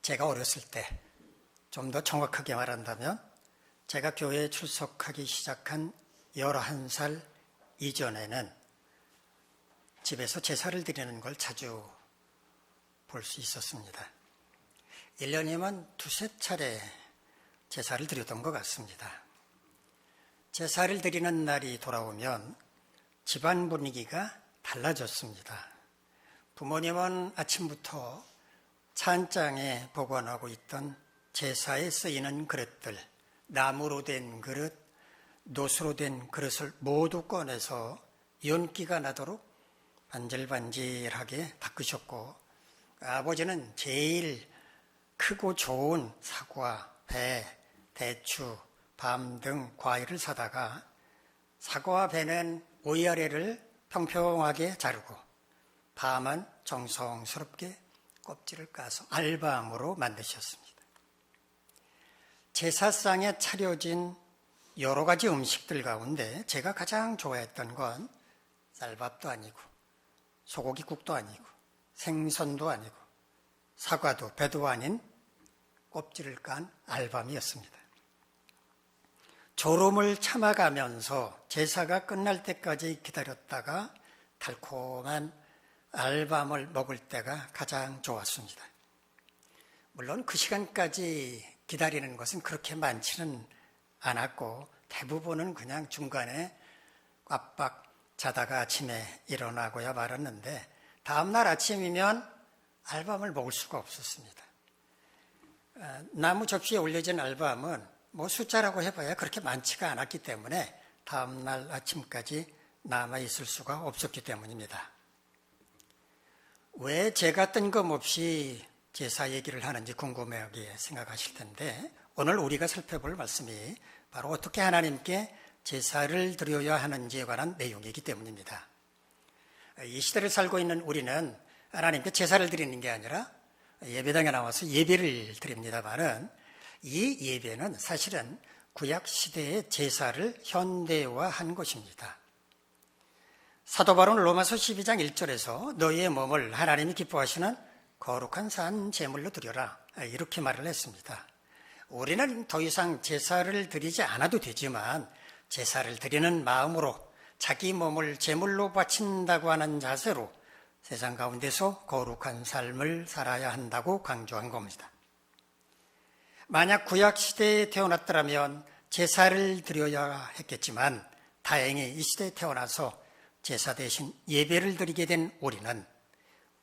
제가 어렸을 때, 좀 더 정확하게 말한다면 제가 교회에 출석하기 시작한 11살 이전에는 집에서 제사를 드리는 걸 자주 볼 수 있었습니다. 1년이면 두세 차례 제사를 드렸던 것 같습니다. 제사를 드리는 날이 돌아오면 집안 분위기가 달라졌습니다. 부모님은 아침부터 찬장에 보관하고 있던 제사에 쓰이는 그릇들, 나무로 된 그릇, 노수로 된 그릇을 모두 꺼내서 윤기가 나도록 반질반질하게 닦으셨고, 아버지는 제일 크고 좋은 사과, 배, 대추, 밤 등 과일을 사다가 사과와 배는 위아래를 평평하게 자르고 밤은 정성스럽게 껍질을 까서 알밤으로 만드셨습니다. 제사상에 차려진 여러 가지 음식들 가운데 제가 가장 좋아했던 건 쌀밥도 아니고 소고기국도 아니고 생선도 아니고 사과도 배도 아닌 껍질을 깐 알밤이었습니다. 졸음을 참아가면서 제사가 끝날 때까지 기다렸다가 달콤한 알밤을 먹을 때가 가장 좋았습니다. 물론 그 시간까지 기다리는 것은 그렇게 많지는 않았고 대부분은 그냥 중간에 꽉박 자다가 아침에 일어나고야 말았는데 다음날 아침이면 알밤을 먹을 수가 없었습니다. 나무 접시에 올려진 알밤은 숫자라고 해봐야 그렇게 많지가 않았기 때문에 다음날 아침까지 남아있을 수가 없었기 때문입니다. 왜 제가 뜬금없이 제사 얘기를 하는지 궁금하게 생각하실 텐데 오늘 우리가 살펴볼 말씀이 바로 어떻게 하나님께 제사를 드려야 하는지에 관한 내용이기 때문입니다. 이 시대를 살고 있는 우리는 하나님께 제사를 드리는 게 아니라 예배당에 나와서 예배를 드립니다만은 이 예배는 사실은 구약 시대의 제사를 현대화한 것입니다. 사도 바울은 로마서 12장 1절에서 너희의 몸을 하나님이 기뻐하시는 거룩한 산 제물로 드려라 이렇게 말을 했습니다. 우리는 더 이상 제사를 드리지 않아도 되지만 제사를 드리는 마음으로 자기 몸을 제물로 바친다고 하는 자세로 세상 가운데서 거룩한 삶을 살아야 한다고 강조한 겁니다. 만약 구약 시대에 태어났더라면 제사를 드려야 했겠지만 다행히 이 시대에 태어나서 제사 대신 예배를 드리게 된 우리는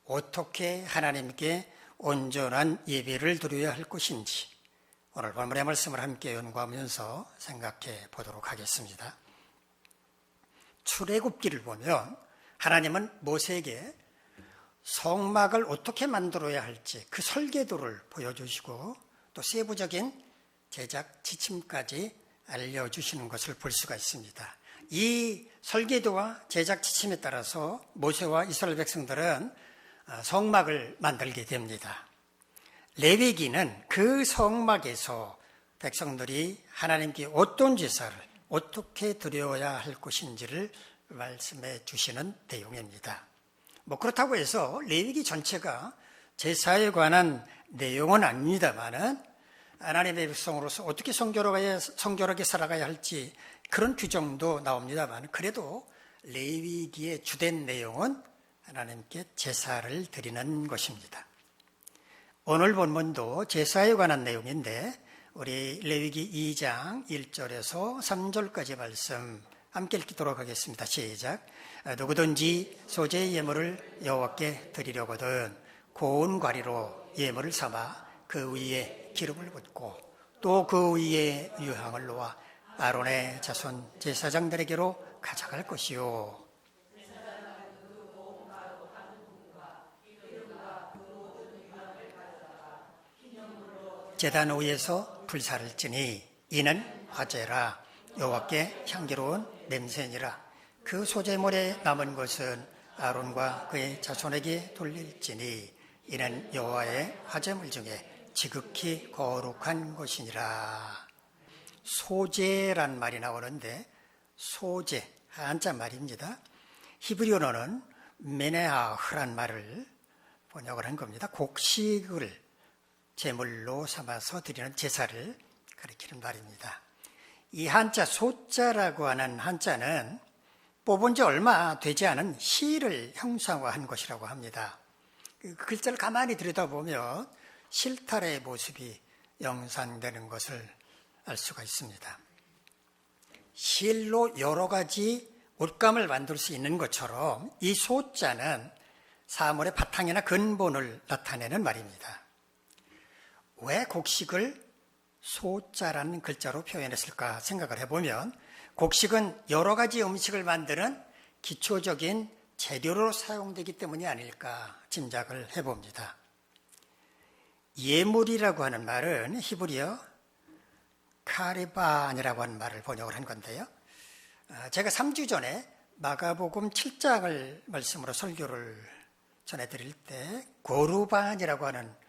어떻게 하나님께 온전한 예배를 드려야 할 것인지 오늘 본문의 말씀을 함께 연구하면서 생각해 보도록 하겠습니다. 출애굽기를 보면 하나님은 모세에게 성막을 어떻게 만들어야 할지 그 설계도를 보여주시고 또 세부적인 제작 지침까지 알려주시는 것을 볼 수가 있습니다. 이 설계도와 제작 지침에 따라서 모세와 이스라엘 백성들은 성막을 만들게 됩니다. 레위기는 그 성막에서 백성들이 하나님께 어떤 제사를 어떻게 드려야 할 것인지를 말씀해 주시는 내용입니다. 그렇다고 해서 레위기 전체가 제사에 관한 내용은 아닙니다만은 하나님의 백성으로서 어떻게 성결하게 살아가야 할지 그런 규정도 나옵니다만 그래도 레위기의 주된 내용은 하나님께 제사를 드리는 것입니다. 오늘 본문도 제사에 관한 내용인데 우리 레위기 2장 1절에서 3절까지 말씀 함께 읽도록 하겠습니다. 시작. 누구든지 소재의 예물을 여호와께 드리려거든 고운 과리로 예물을 삼아 그 위에 기름을 붓고 또 그 위에 유향을 놓아 아론의 자손 제사장들에게로 가져갈 것이요. 제단 위에서 불사를 찌니 이는 화제라 여호와께 향기로운 냄새니라. 그 소재물에 남은 것은 아론과 그의 자손에게 돌릴지니 이는 여호와의 화제물 중에 지극히 거룩한 것이니라. 소재란 말이 나오는데 소재, 한자 말입니다. 히브리어로는 메네아흐란 말을 번역을 한 겁니다. 곡식을 제물로 삼아서 드리는 제사를 가리키는 말입니다. 이 한자 소자라고 하는 한자는 뽑은 지 얼마 되지 않은 실을 형상화한 것이라고 합니다. 그 글자를 가만히 들여다보면 실타래의 모습이 영상되는 것을 알 수가 있습니다. 실로 여러 가지 옷감을 만들 수 있는 것처럼 이 소자는 사물의 바탕이나 근본을 나타내는 말입니다. 왜 곡식을 소자라는 글자로 표현했을까 생각을 해보면 곡식은 여러 가지 음식을 만드는 기초적인 재료로 사용되기 때문이 아닐까 짐작을 해봅니다. 예물이라고 하는 말은 히브리어 카리반이라고 하는 말을 번역을 한 건데요. 제가 3주 전에 마가복음 7장을 말씀으로 설교를 전해드릴 때 고르반이라고 하는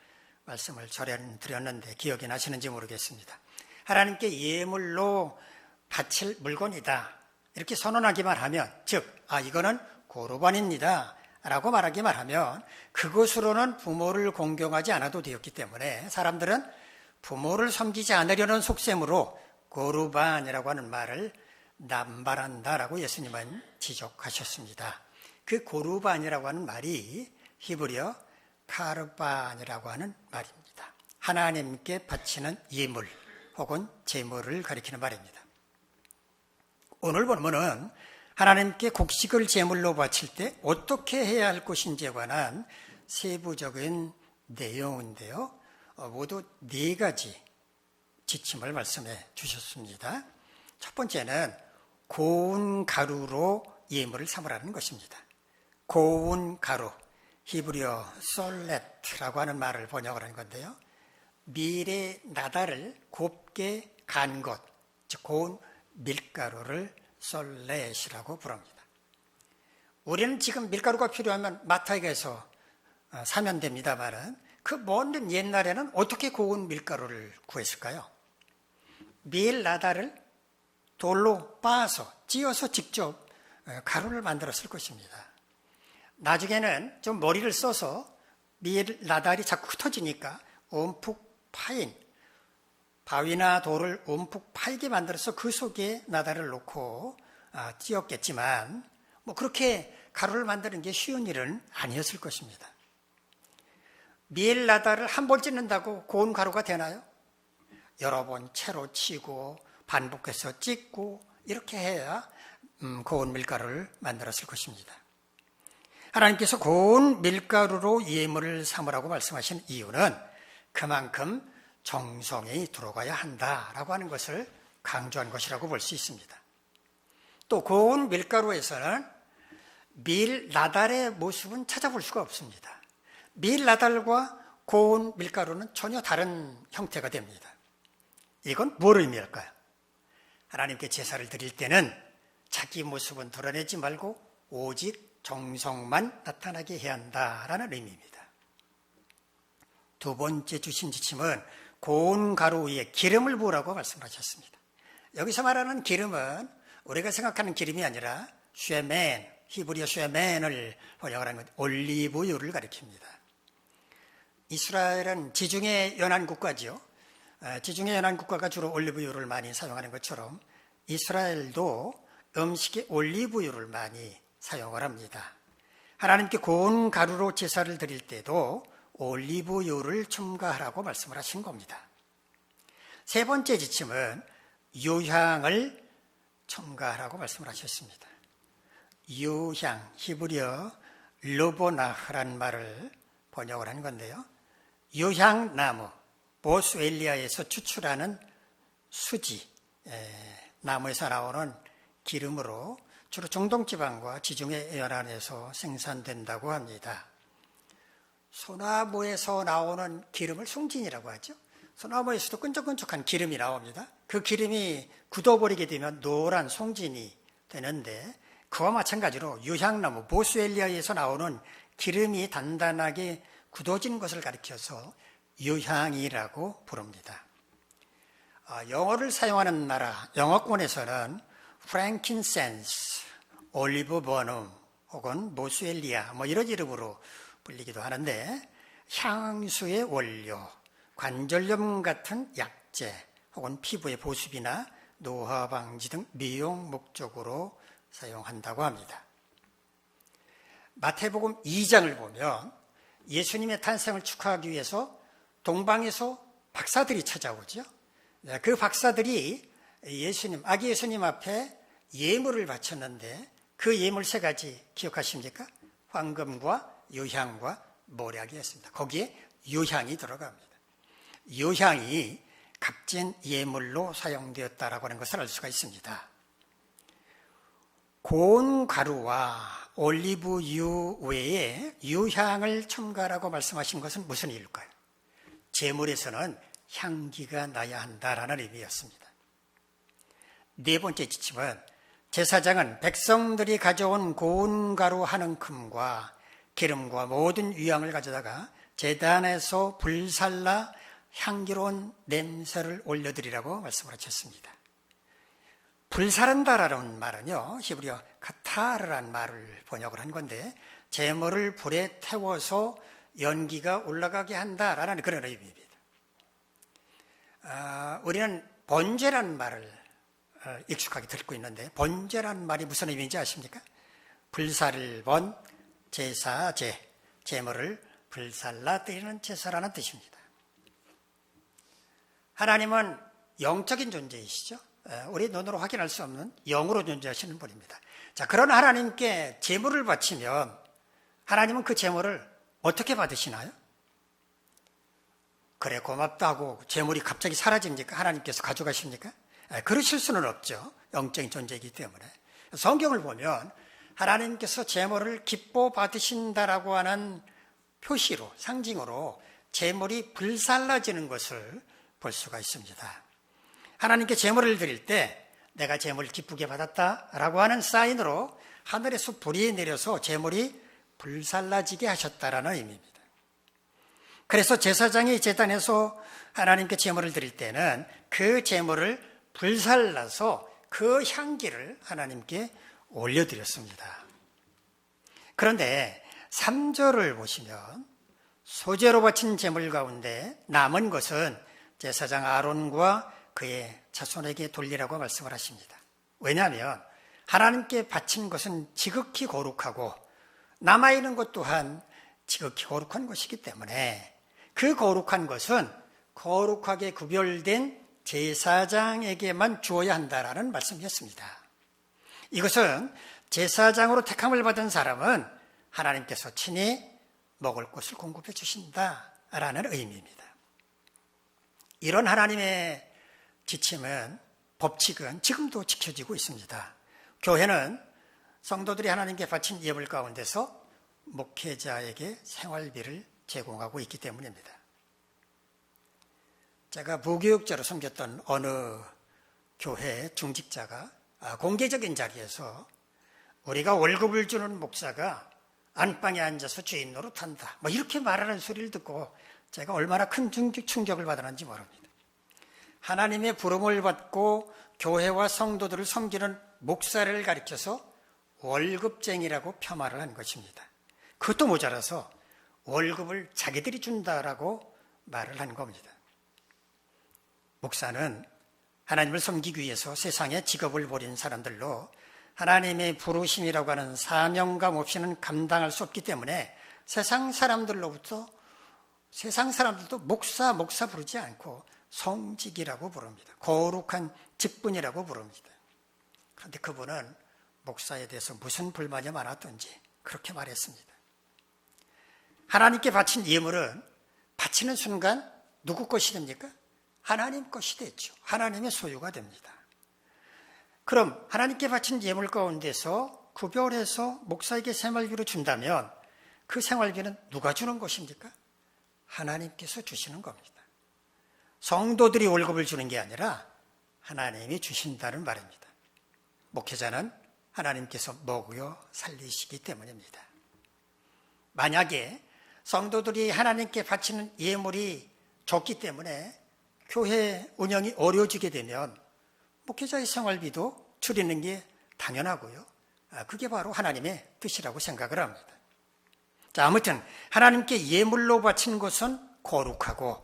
말씀을 전해드렸는데 기억이 나시는지 모르겠습니다. 하나님께 예물로 바칠 물건이다 이렇게 선언하기만 하면 즉 이거는 고르반입니다 라고 말하기만 하면 그것으로는 부모를 공경하지 않아도 되었기 때문에 사람들은 부모를 섬기지 않으려는 속셈으로 고르반이라고 하는 말을 남발한다라고 예수님은 지적하셨습니다. 그 고르반이라고 하는 말이 히브리어 카르반이라고 하는 말입니다. 하나님께 바치는 예물 혹은 제물을 가리키는 말입니다. 오늘 본문은 하나님께 곡식을 제물로 바칠 때 어떻게 해야 할 것인지에 관한 세부적인 내용인데요. 모두 4가지 지침을 말씀해 주셨습니다. 첫 번째는 고운 가루로 예물을 삼으라는 것입니다. 고운 가루, 히브리어 솔렛라고 하는 말을 번역을 한 건데요. 밀의 나달을 곱게 간 것, 즉 고운 밀가루를 솔렛이라고 부릅니다. 우리는 지금 밀가루가 필요하면 마트에 가서 사면 됩니다만 그 먼 옛날에는 어떻게 고운 밀가루를 구했을까요? 밀 나달을 돌로 빻아서 찧어서 직접 가루를 만들었을 것입니다. 나중에는 좀 머리를 써서 밀 나달이 자꾸 흩어지니까 움푹 파인 바위나 돌을 움푹 파이게 만들어서 그 속에 나달을 놓고 찧었겠지만 그렇게 가루를 만드는 게 쉬운 일은 아니었을 것입니다. 밀 나달을 한 번 찢는다고 고운 가루가 되나요? 여러 번 채로 치고 반복해서 찢고 이렇게 해야 고운 밀가루를 만들었을 것입니다. 하나님께서 고운 밀가루로 예물을 삼으라고 말씀하신 이유는 그만큼 정성이 들어가야 한다라고 하는 것을 강조한 것이라고 볼 수 있습니다. 또 고운 밀가루에서는 밀 나달의 모습은 찾아볼 수가 없습니다. 밀 나달과 고운 밀가루는 전혀 다른 형태가 됩니다. 이건 뭘 의미할까요? 하나님께 제사를 드릴 때는 자기 모습은 드러내지 말고 오직 정성만 나타나게 해야 한다라는 의미입니다. 두 번째 주신 지침은 고운 가루 위에 기름을 부으라고 말씀하셨습니다. 여기서 말하는 기름은 우리가 생각하는 기름이 아니라 쉐멘, 히브리어 쉐멘을 번역하는 것, 올리브유를 가리킵니다. 이스라엘은 지중해 연안 국가지요. 지중해 연안 국가가 주로 올리브유를 많이 사용하는 것처럼 이스라엘도 음식에 올리브유를 많이 사용을 합니다. 하나님께 고운 가루로 제사를 드릴 때도 올리브유를 첨가하라고 말씀을 하신 겁니다. 세 번째 지침은 유향을 첨가하라고 말씀을 하셨습니다. 유향, 히브리어 르보나흐라는 말을 번역을 한 건데요. 유향나무, 보스웰리아에서 추출하는 수지, 나무에서 나오는 기름으로 주로 중동지방과 지중해 연안에서 생산된다고 합니다. 소나무에서 나오는 기름을 숭진이라고 하죠. 소나무에서도 끈적끈적한 기름이 나옵니다. 그 기름이 굳어버리게 되면 노란 송진이 되는데 그와 마찬가지로 유향나무, 보스웰리아에서 나오는 기름이 단단하게 굳어진 것을 가리켜서 유향이라고 부릅니다. 영어를 사용하는 나라, 영어권에서는 프랭킨센스, 올리브 버눔 혹은 보스웰리아 이런 이름으로 불리기도 하는데 향수의 원료, 관절염 같은 약제 혹은 피부의 보습이나 노화 방지 등 미용 목적으로 사용한다고 합니다. 마태복음 2장을 보면 예수님의 탄생을 축하하기 위해서 동방에서 박사들이 찾아오죠. 그 박사들이 아기 예수님 앞에 예물을 바쳤는데 그 예물 3가지 기억하십니까? 황금과 유향과 모략이었습니다. 거기에 유향이 들어갑니다. 유향이 값진 예물로 사용되었다라고 하는 것을 알 수가 있습니다. 고운 가루와 올리브유 외에 유향을 첨가라고 말씀하신 것은 무슨 이유일까요? 제물에서는 향기가 나야 한다라는 의미였습니다. 4번째 지침은 제사장은 백성들이 가져온 고운 가루 한 움큼과 기름과 모든 유향을 가져다가 제단에서 불살라 향기로운 냄새를 올려드리라고 말씀을 하셨습니다. 불사른다라는 말은요, 히브리어 카타르라는 말을 번역을 한 건데 제물을 불에 태워서 연기가 올라가게 한다라는 그런 의미입니다. 우리는 번제라는 말을 익숙하게 듣고 있는데 번제라는 말이 무슨 의미인지 아십니까? 불사를 번 제사제, 제물을 불살라 드리는 제사라는 뜻입니다. 하나님은 영적인 존재이시죠. 우리 눈으로 확인할 수 없는 영으로 존재하시는 분입니다. 자, 그런 하나님께 제물을 바치면 하나님은 그 제물을 어떻게 받으시나요? 그래 고맙다고 제물이 갑자기 사라집니까? 하나님께서 가져가십니까? 그러실 수는 없죠. 영적인 존재이기 때문에. 성경을 보면 하나님께서 제물을 기뻐 받으신다라고 하는 표시로, 상징으로 제물이 불살라지는 것을 볼 수가 있습니다. 하나님께 제물을 드릴 때 내가 제물을 기쁘게 받았다라고 하는 사인으로 하늘에서 불이 내려서 제물이 불살라지게 하셨다라는 의미입니다. 그래서 제사장이 제단에서 하나님께 제물을 드릴 때는 그 제물을 불살라서 그 향기를 하나님께 올려드렸습니다. 그런데 3절을 보시면 소재로 바친 제물 가운데 남은 것은 제사장 아론과 그의 자손에게 돌리라고 말씀을 하십니다. 왜냐하면 하나님께 바친 것은 지극히 거룩하고 남아있는 것 또한 지극히 거룩한 것이기 때문에 그 거룩한 것은 거룩하게 구별된 제사장에게만 주어야 한다라는 말씀이었습니다. 이것은 제사장으로 택함을 받은 사람은 하나님께서 친히 먹을 것을 공급해 주신다라는 의미입니다. 이런 하나님의 지침은, 법칙은 지금도 지켜지고 있습니다. 교회는 성도들이 하나님께 바친 예물 가운데서 목회자에게 생활비를 제공하고 있기 때문입니다. 제가 무교육자로 섬겼던 어느 교회 중직자가 공개적인 자리에서 우리가 월급을 주는 목사가 안방에 앉아서 주인 노릇한다, 이렇게 말하는 소리를 듣고 제가 얼마나 큰 충격을 받았는지 모릅니다. 하나님의 부름을 받고 교회와 성도들을 섬기는 목사를 가리켜서 월급쟁이라고 폄하를 한 것입니다. 그것도 모자라서 월급을 자기들이 준다라고 말을 한 겁니다. 목사는 하나님을 섬기기 위해서 세상에 직업을 벌인 사람들로 하나님의 부르심이라고 하는 사명감 없이는 감당할 수 없기 때문에 세상 사람들도 목사 부르지 않고 성직이라고 부릅니다. 거룩한 직분이라고 부릅니다. 그런데 그분은 목사에 대해서 무슨 불만이 많았던지 그렇게 말했습니다. 하나님께 바친 예물은 바치는 순간 누구 것이 됩니까? 하나님 것이 되죠. 하나님의 소유가 됩니다. 그럼 하나님께 바친 예물 가운데서 구별해서 목사에게 생활비로 준다면 그 생활비는 누가 주는 것입니까? 하나님께서 주시는 겁니다. 성도들이 월급을 주는 게 아니라 하나님이 주신다는 말입니다. 목회자는 하나님께서 먹여 살리시기 때문입니다. 만약에 성도들이 하나님께 바치는 예물이 적기 때문에 교회 운영이 어려워지게 되면 목회자의 생활비도 줄이는 게 당연하고요. 그게 바로 하나님의 뜻이라고 생각을 합니다. 자, 아무튼 하나님께 예물로 바친 것은 거룩하고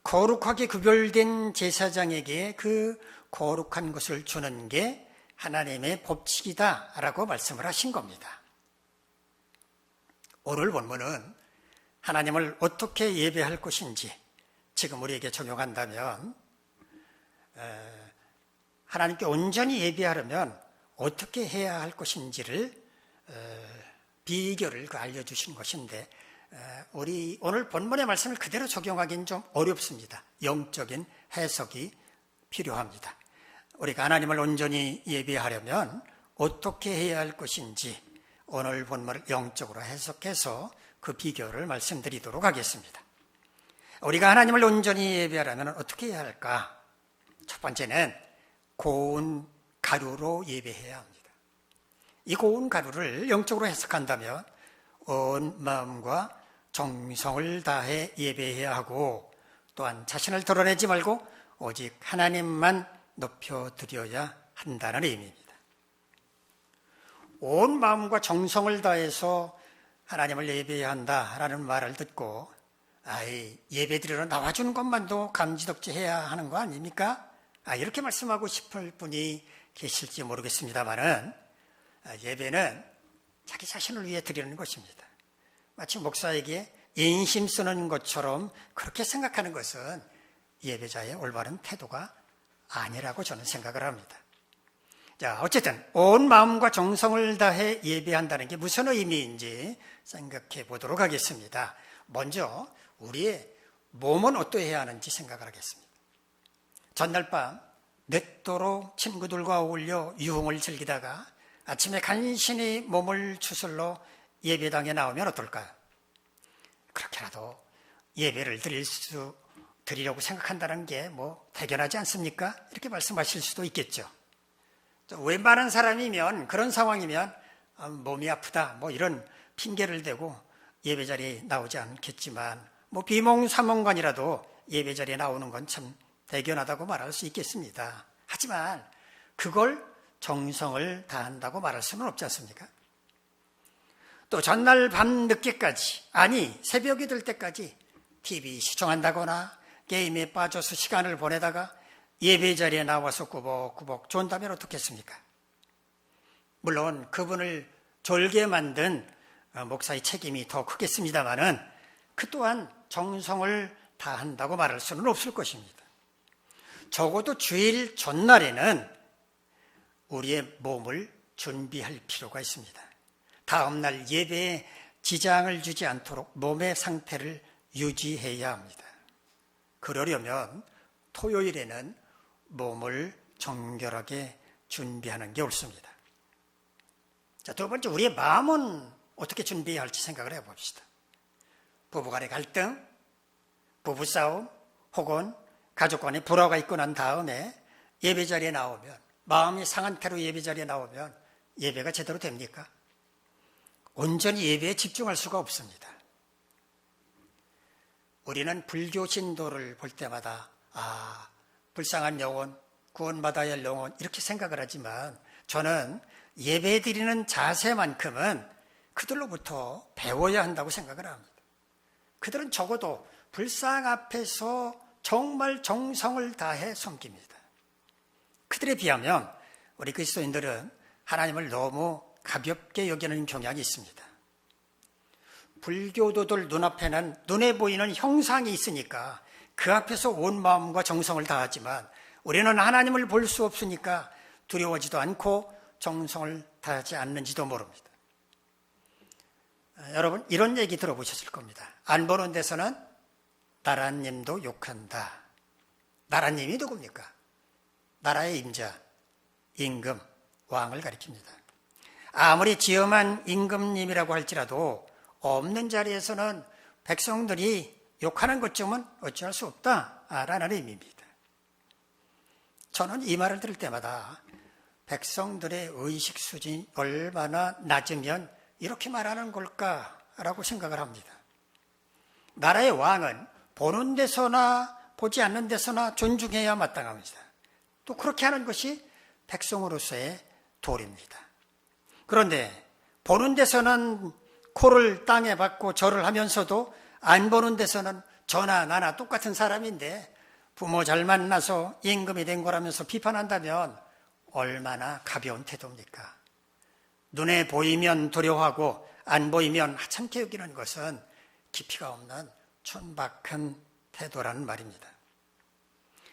거룩하게 구별된 제사장에게 그 거룩한 것을 주는 게 하나님의 법칙이다라고 말씀을 하신 겁니다. 오늘 본문은 하나님을 어떻게 예배할 것인지 지금 우리에게 적용한다면 하나님께 온전히 예배하려면 어떻게 해야 할 것인지를 비결을 알려주신 것인데 우리 오늘 본문의 말씀을 그대로 적용하기는 좀 어렵습니다. 영적인 해석이 필요합니다. 우리가 하나님을 온전히 예배하려면 어떻게 해야 할 것인지 오늘 본문을 영적으로 해석해서 그 비결을 말씀드리도록 하겠습니다. 우리가 하나님을 온전히 예배하려면 어떻게 해야 할까? 첫 번째는 고운 가루로 예배해야 합니다. 이 고운 가루를 영적으로 해석한다면 온 마음과 정성을 다해 예배해야 하고 또한 자신을 드러내지 말고 오직 하나님만 높여드려야 한다는 의미입니다. 온 마음과 정성을 다해서 하나님을 예배해야 한다라는 말을 듣고 예배드리러 나와주는 것만도 감지덕지해야 하는 거 아닙니까? 이렇게 말씀하고 싶을 분이 계실지 모르겠습니다만은 예배는 자기 자신을 위해 드리는 것입니다. 마치 목사에게 인심 쓰는 것처럼 그렇게 생각하는 것은 예배자의 올바른 태도가 아니라고 저는 생각을 합니다. 자, 어쨌든 온 마음과 정성을 다해 예배한다는 게 무슨 의미인지 생각해 보도록 하겠습니다. 먼저 우리의 몸은 어떠해야 하는지 생각을 하겠습니다. 전날 밤 늦도록 친구들과 어울려 유흥을 즐기다가 아침에 간신히 몸을 추슬러 예배당에 나오면 어떨까요? 그렇게라도 예배를 드리려고 생각한다는 게 대견하지 않습니까? 이렇게 말씀하실 수도 있겠죠. 웬만한 사람이면 그런 상황이면 몸이 아프다 이런 핑계를 대고 예배 자리에 나오지 않겠지만 비몽사몽간이라도 예배 자리에 나오는 건 참 대견하다고 말할 수 있겠습니다. 하지만 그걸 정성을 다한다고 말할 수는 없지 않습니까? 또 전날 밤 늦게까지 새벽이 될 때까지 TV 시청한다거나 게임에 빠져서 시간을 보내다가 예배 자리에 나와서 꾸벅꾸벅 존다면 어떻겠습니까? 물론 그분을 졸게 만든 목사의 책임이 더 크겠습니다마는 그 또한 정성을 다한다고 말할 수는 없을 것입니다. 적어도 주일 전날에는 우리의 몸을 준비할 필요가 있습니다. 다음날 예배에 지장을 주지 않도록 몸의 상태를 유지해야 합니다. 그러려면 토요일에는 몸을 정결하게 준비하는 게 옳습니다. 자, 두 번째, 우리의 마음은 어떻게 준비해야 할지 생각을 해봅시다. 부부간의 갈등, 부부싸움, 혹은 가족 간의 불화가 있고 난 다음에 예배 자리에 나오면, 마음이 상한 태로 예배 자리에 나오면 예배가 제대로 됩니까? 온전히 예배에 집중할 수가 없습니다. 우리는 불교 신도를 볼 때마다 불쌍한 영혼, 구원받아야 할 영혼 이렇게 생각을 하지만 저는 예배 드리는 자세만큼은 그들로부터 배워야 한다고 생각을 합니다. 그들은 적어도 불상 앞에서 정말 정성을 다해 섬깁니다. 그들에 비하면 우리 그리스도인들은 하나님을 너무 가볍게 여기는 경향이 있습니다. 불교도들 눈앞에는 눈에 보이는 형상이 있으니까 그 앞에서 온 마음과 정성을 다하지만 우리는 하나님을 볼 수 없으니까 두려워지도 않고 정성을 다하지 않는지도 모릅니다. 여러분 이런 얘기 들어보셨을 겁니다. 안 보는 데서는 나라님도 욕한다. 나라님이 누굽니까? 나라의 임자, 임금, 왕을 가리킵니다. 아무리 지엄한 임금님이라고 할지라도 없는 자리에서는 백성들이 욕하는 것쯤은 어찌할 수 없다라는 의미입니다. 저는 이 말을 들을 때마다 백성들의 의식 수준이 얼마나 낮으면 이렇게 말하는 걸까라고 생각을 합니다. 나라의 왕은 보는 데서나 보지 않는 데서나 존중해야 마땅합니다. 또 그렇게 하는 것이 백성으로서의 도리입니다. 그런데 보는 데서는 코를 땅에 박고 절을 하면서도 안 보는 데서는 저나 나나 똑같은 사람인데 부모 잘 만나서 임금이 된 거라면서 비판한다면 얼마나 가벼운 태도입니까? 눈에 보이면 두려워하고 안 보이면 하찮게 여기는 것은 깊이가 없는 촌박한 태도라는 말입니다.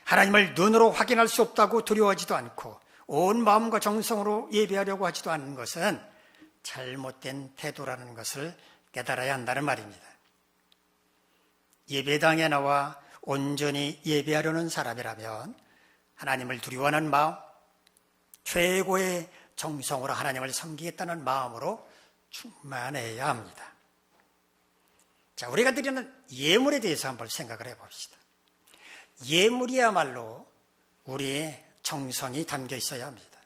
하나님을 눈으로 확인할 수 없다고 두려워하지도 않고 온 마음과 정성으로 예배하려고 하지도 않는 것은 잘못된 태도라는 것을 깨달아야 한다는 말입니다. 예배당에 나와 온전히 예배하려는 사람이라면 하나님을 두려워하는 마음, 최고의 정성으로 하나님을 섬기겠다는 마음으로 충만해야 합니다. 자, 우리가 드리는 예물에 대해서 한번 생각을 해봅시다. 예물이야말로 우리의 정성이 담겨 있어야 합니다.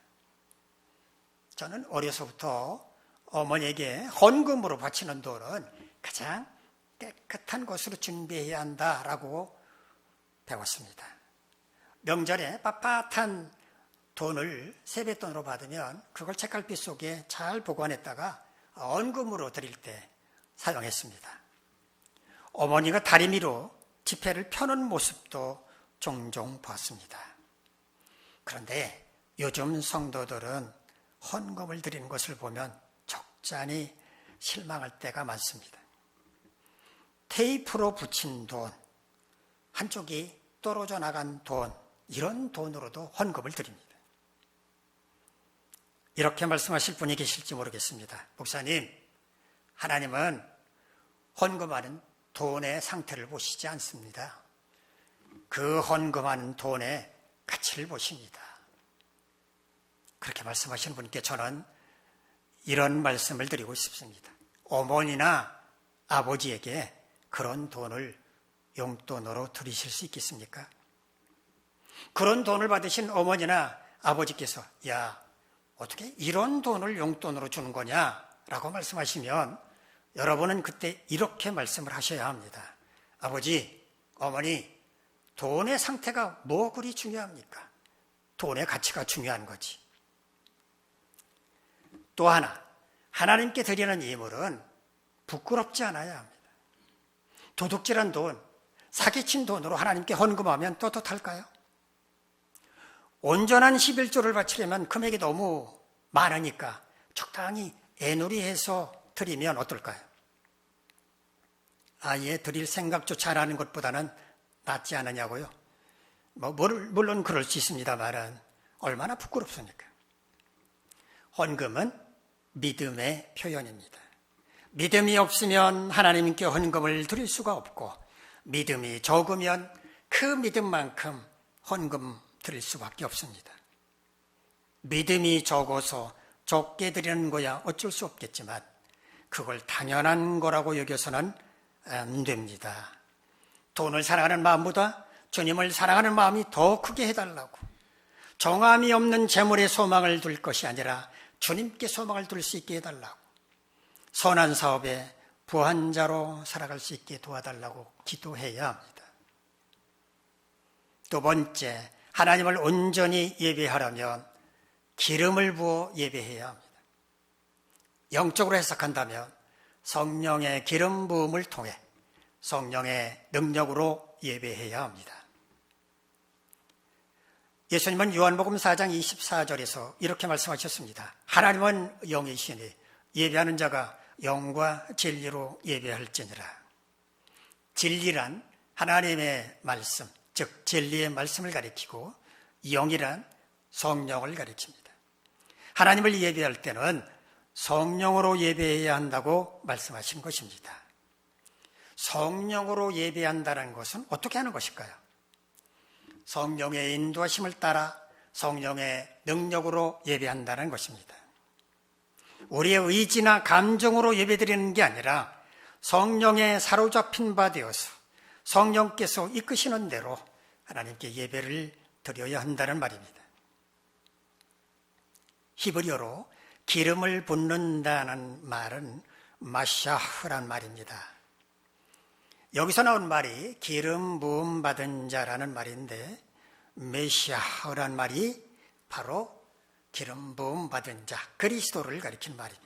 저는 어려서부터 어머니에게 헌금으로 바치는 돈은 가장 깨끗한 것으로 준비해야 한다라고 배웠습니다. 명절에 빳빳한 돈을 세뱃돈으로 받으면 그걸 책갈피 속에 잘 보관했다가 헌금으로 드릴 때 사용했습니다. 어머니가 다리미로 지폐를 펴는 모습도 종종 봤습니다. 그런데 요즘 성도들은 헌금을 드리는 것을 보면 적잖이 실망할 때가 많습니다. 테이프로 붙인 돈, 한쪽이 떨어져 나간 돈, 이런 돈으로도 헌금을 드립니다. 이렇게 말씀하실 분이 계실지 모르겠습니다. 목사님, 하나님은 헌금하는 돈의 상태를 보시지 않습니다. 그 헌금하는 돈의 가치를 보십니다. 그렇게 말씀하시는 분께 저는 이런 말씀을 드리고 싶습니다. 어머니나 아버지에게 그런 돈을 용돈으로 드리실 수 있겠습니까? 그런 돈을 받으신 어머니나 아버지께서 야, 어떻게 이런 돈을 용돈으로 주는 거냐? 라고 말씀하시면 여러분은 그때 이렇게 말씀을 하셔야 합니다. 아버지, 어머니, 돈의 상태가 뭐 그리 중요합니까? 돈의 가치가 중요한 거지. 또 하나, 하나님께 드리는 예물은 부끄럽지 않아야 합니다. 도둑질한 돈, 사기친 돈으로 하나님께 헌금하면 떳떳할까요? 온전한 11조를 바치려면 금액이 너무 많으니까 적당히 애누리해서 드리면 어떨까요? 아예 드릴 생각조차 안 하는 것보다는 낫지 않느냐고요? 물론 그럴 수 있습니다만 얼마나 부끄럽습니까? 헌금은 믿음의 표현입니다. 믿음이 없으면 하나님께 헌금을 드릴 수가 없고 믿음이 적으면 그 믿음만큼 헌금 드릴 수밖에 없습니다. 믿음이 적어서 적게 드리는 거야 어쩔 수 없겠지만 그걸 당연한 거라고 여겨서는 안 됩니다. 돈을 사랑하는 마음보다 주님을 사랑하는 마음이 더 크게 해달라고, 정함이 없는 재물에 소망을 둘 것이 아니라 주님께 소망을 둘 수 있게 해달라고, 선한 사업에 부한자로 살아갈 수 있게 도와달라고 기도해야 합니다. 두 번째, 하나님을 온전히 예배하려면 기름을 부어 예배해야 합니다. 영적으로 해석한다면 성령의 기름 부음을 통해 성령의 능력으로 예배해야 합니다. 예수님은 요한복음 4장 24절에서 이렇게 말씀하셨습니다. 하나님은 영이시니 예배하는 자가 영과 진리로 예배할지니라. 진리란 하나님의 말씀, 즉 진리의 말씀을 가리키고 영이란 성령을 가리킵니다. 하나님을 예배할 때는 성령으로 예배해야 한다고 말씀하신 것입니다. 성령으로 예배한다는 것은 어떻게 하는 것일까요? 성령의 인도하심을 따라 성령의 능력으로 예배한다는 것입니다. 우리의 의지나 감정으로 예배드리는 게 아니라 성령에 사로잡힌 바 되어서 성령께서 이끄시는 대로 하나님께 예배를 드려야 한다는 말입니다. 히브리어로 기름을 붓는다는 말은 마샤흐란 말입니다. 여기서 나온 말이 기름 부음 받은 자라는 말인데 메시아흐란 말이 바로 기름 부음 받은 자, 그리스도를 가리키는 말입니다.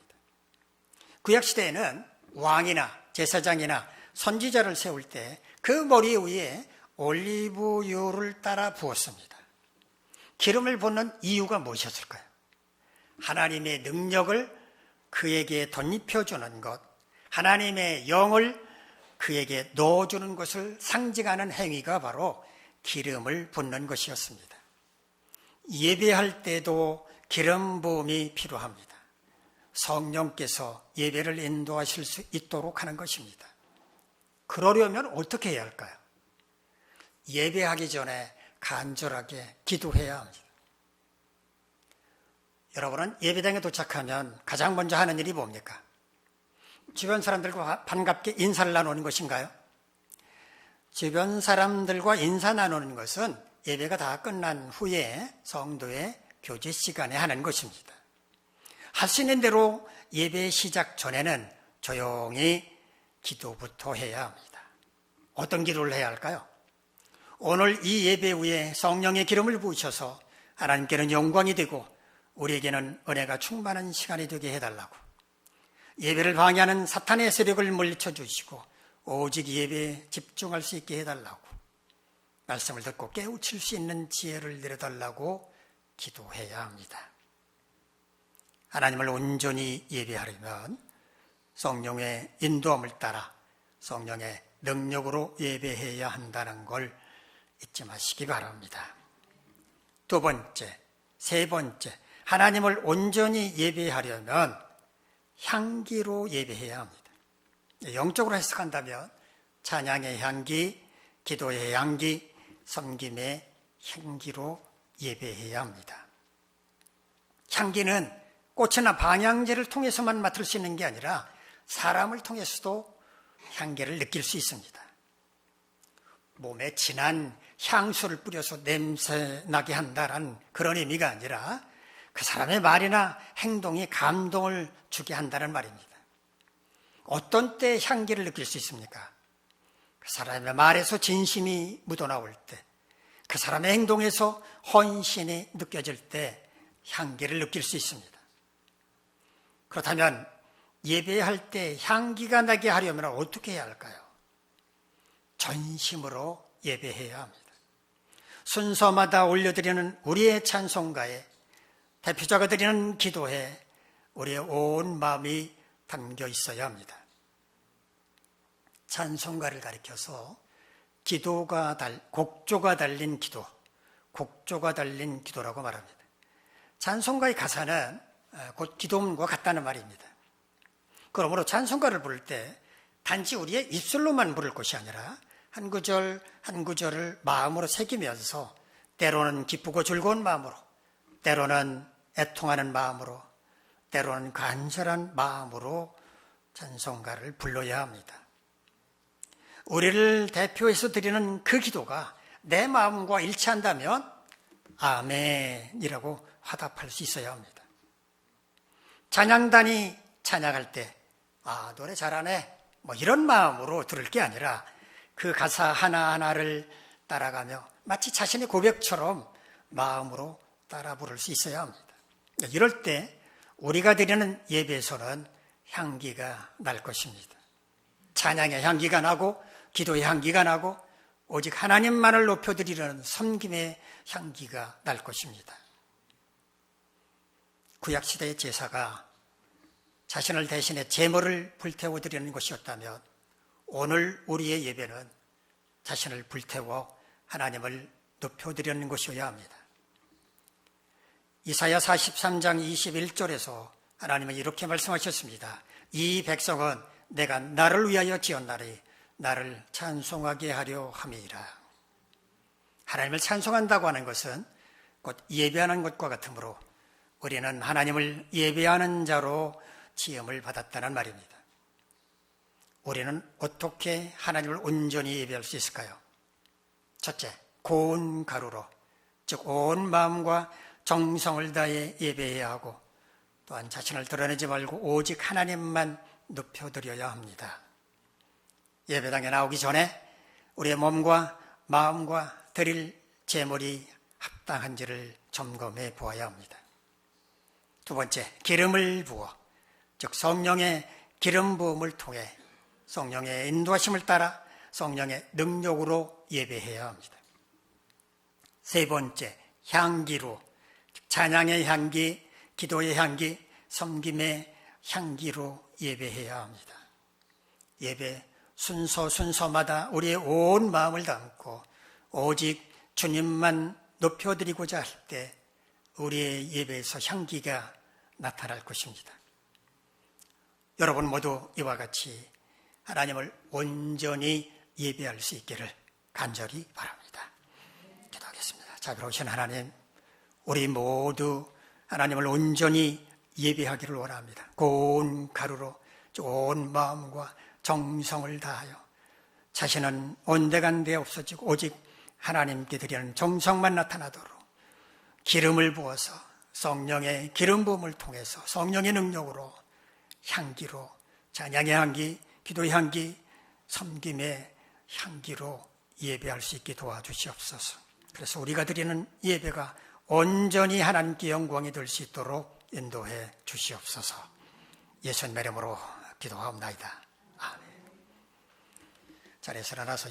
구약시대에는 왕이나 제사장이나 선지자를 세울 때 그 머리 위에 올리브유를 따라 부었습니다. 기름을 붓는 이유가 무엇이었을까요? 하나님의 능력을 그에게 덧입혀주는 것, 하나님의 영을 그에게 넣어주는 것을 상징하는 행위가 바로 기름을 붓는 것이었습니다. 예배할 때도 기름 부음이 필요합니다. 성령께서 예배를 인도하실 수 있도록 하는 것입니다. 그러려면 어떻게 해야 할까요? 예배하기 전에 간절하게 기도해야 합니다. 여러분은 예배당에 도착하면 가장 먼저 하는 일이 뭡니까? 주변 사람들과 반갑게 인사를 나누는 것인가요? 주변 사람들과 인사 나누는 것은 예배가 다 끝난 후에 성도의 교제 시간에 하는 것입니다. 할 수 있는 대로 예배 시작 전에는 조용히 기도부터 해야 합니다. 어떤 기도를 해야 할까요? 오늘 이 예배 후에 성령의 기름을 부으셔서 하나님께는 영광이 되고 우리에게는 은혜가 충만한 시간이 되게 해달라고, 예배를 방해하는 사탄의 세력을 물리쳐 주시고 오직 예배에 집중할 수 있게 해달라고, 말씀을 듣고 깨우칠 수 있는 지혜를 내려달라고 기도해야 합니다. 하나님을 온전히 예배하려면 성령의 인도함을 따라 성령의 능력으로 예배해야 한다는 걸 잊지 마시기 바랍니다. 두 번째, 세 번째, 하나님을 온전히 예배하려면 향기로 예배해야 합니다. 영적으로 해석한다면 찬양의 향기, 기도의 향기, 섬김의 향기로 예배해야 합니다. 향기는 꽃이나 방향제를 통해서만 맡을 수 있는 게 아니라 사람을 통해서도 향기를 느낄 수 있습니다. 몸에 진한 향수를 뿌려서 냄새 나게 한다는 그런 의미가 아니라 그 사람의 말이나 행동이 감동을 주게 한다는 말입니다. 어떤 때 향기를 느낄 수 있습니까? 그 사람의 말에서 진심이 묻어나올 때, 그 사람의 행동에서 헌신이 느껴질 때 향기를 느낄 수 있습니다. 그렇다면 예배할 때 향기가 나게 하려면 어떻게 해야 할까요? 전심으로 예배해야 합니다. 순서마다 올려드리는 우리의 찬송가에, 대표자가 드리는 기도에 우리의 온 마음이 담겨 있어야 합니다. 찬송가를 가리켜서 곡조가 달린 기도, 곡조가 달린 기도라고 말합니다. 찬송가의 가사는 곧 기도문과 같다는 말입니다. 그러므로 찬송가를 부를 때 단지 우리의 입술로만 부를 것이 아니라 한 구절 한 구절을 마음으로 새기면서 때로는 기쁘고 즐거운 마음으로, 때로는 애통하는 마음으로, 때로는 간절한 마음으로 찬송가를 불러야 합니다. 우리를 대표해서 드리는 그 기도가 내 마음과 일치한다면 아멘이라고 화답할 수 있어야 합니다. 찬양단이 찬양할 때 노래 잘하네 이런 마음으로 들을 게 아니라 그 가사 하나하나를 따라가며 마치 자신의 고백처럼 마음으로 따라 부를 수 있어야 합니다. 이럴 때 우리가 드리는 예배에서는 향기가 날 것입니다. 찬양의 향기가 나고 기도의 향기가 나고 오직 하나님만을 높여드리려는 섬김의 향기가 날 것입니다. 구약시대의 제사가 자신을 대신해 제물을 불태워 드리는 것이었다면 오늘 우리의 예배는 자신을 불태워 하나님을 높여드리는 것이어야 합니다. 이사야 43장 21절에서 하나님은 이렇게 말씀하셨습니다. 이 백성은 내가 나를 위하여 지었나니 나를 찬송하게 하려 함이라. 하나님을 찬송한다고 하는 것은 곧 예배하는 것과 같으므로 우리는 하나님을 예배하는 자로 지음을 받았다는 말입니다. 우리는 어떻게 하나님을 온전히 예배할 수 있을까요? 첫째, 고운 가루로, 즉 온 마음과 정성을 다해 예배해야 하고, 또한 자신을 드러내지 말고 오직 하나님만 높여드려야 합니다. 예배당에 나오기 전에 우리의 몸과 마음과 드릴 제물이 합당한지를 점검해 보아야 합니다. 두 번째, 기름을 부어, 즉 성령의 기름 부음을 통해 성령의 인도하심을 따라 성령의 능력으로 예배해야 합니다. 세 번째, 향기로, 찬양의 향기, 기도의 향기, 섬김의 향기로 예배해야 합니다. 예배 순서마다 우리의 온 마음을 담고 오직 주님만 높여드리고자 할 때 우리의 예배에서 향기가 나타날 것입니다. 여러분 모두 이와 같이 하나님을 온전히 예배할 수 있기를 간절히 바랍니다. 기도하겠습니다. 자비로우신 하나님, 우리 모두 하나님을 온전히 예배하기를 원합니다. 고운 가루로 온 마음과 정성을 다하여 자신은 온데간데 없어지고 오직 하나님께 드리는 정성만 나타나도록 기름을 부어서 성령의 기름 부음을 통해서 성령의 능력으로 향기로, 찬양의 향기, 기도의 향기, 섬김의 향기로 예배할 수 있게 도와주시옵소서. 그래서 우리가 드리는 예배가 온전히 하나님께 영광이 될 수 있도록 인도해 주시옵소서. 예수님의 이름으로 기도하옵나이다. 아멘. 자리에서 일어나서